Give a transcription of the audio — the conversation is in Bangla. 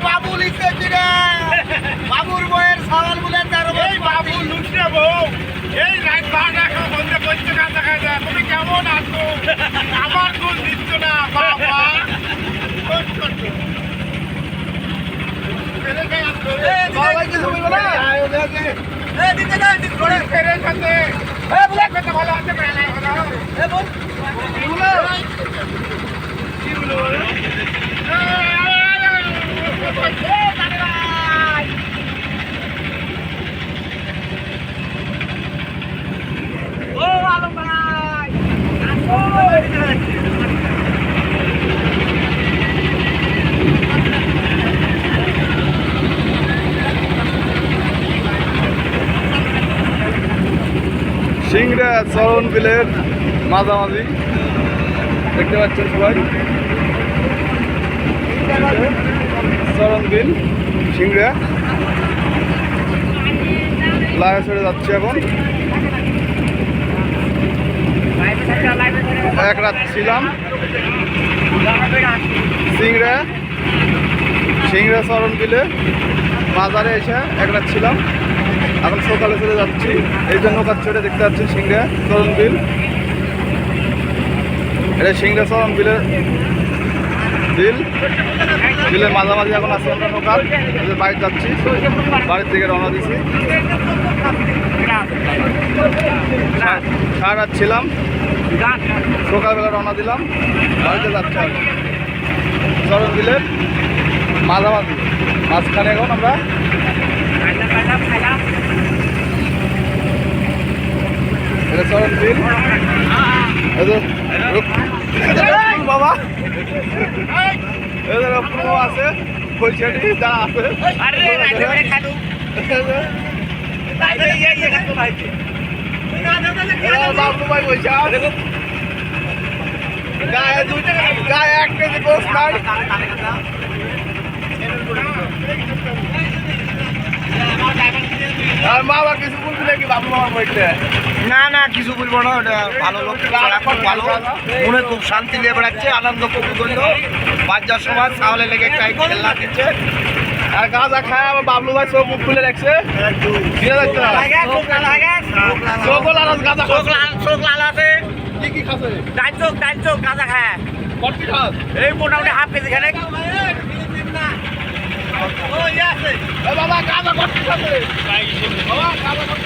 বাবু লিখতে কিরে বাবুর বইয়ের সওয়াল বলে বাবু লুটে বউ এই রাত ভাড়া বন্ধ করছে না দেখা যায় তুমি কেমন আছো আমার কোন দিচ্ছ না বাবা বাবা কিছু বলবো না এই দিতে না দিতে করে ফেরে সাথে এই বলে কত ভালো আছে প্রাণে এই বল কি বলো ও আলম ভাই সিংড়া চরণ বিলের মাঝামাঝি দেখতে পাচ্ছেন সবাই চরণ বিল সিংড়া লাইভে ছেড়ে যাচ্ছে এখন এক রাত ছিলাম সিংড়া চরণ বিলে মাজারে এসে এক রাত ছিলাম এখন সকালে চলে যাচ্ছি এই জন্য কাজ ছেড়ে দেখতে পাচ্ছি সিংড়া চরণ বিল এটা সিংড়া চরণ বিলের বিলের মাঝামাঝি এখন আছে আমরা নৌকা বাইরে যাচ্ছি বাড়ির থেকে রওনা দিছি সারা রাত ছিলাম সকালবেলা রওনা দিলাম বাড়িতে যাচ্ছি চরণ বিলের মাঝামাঝি মাঝখানে এখন আমরা এটা চরণ বিল বাবা আছে পয়সাটি যা আছে বাবু ভাই পয়সা গায়ে 1 কেজি গোস নাই আর মা বাবা কিছু বলবি নাকি বাবু মামা বলতে না না কিছু বলবো না ওটা ভালো লোক এখন ভালো মনে খুব শান্তি নিয়ে বেড়াচ্ছে আনন্দ খুব করলো 5 যাওয়ার সময় চাওয়ালে লেগে একটা খেলনা দিচ্ছে আর গাঁজা খায় আমার বাবলু ভাই চোখ মুখ খুলে রাখছে কি খাচ্ছে ডাল চোখ গাঁজা খায় এই মোটামুটি হাফ কেজি খানে বাবা গাঁজা কত খাচ্ছে বাবা গাঁজা কত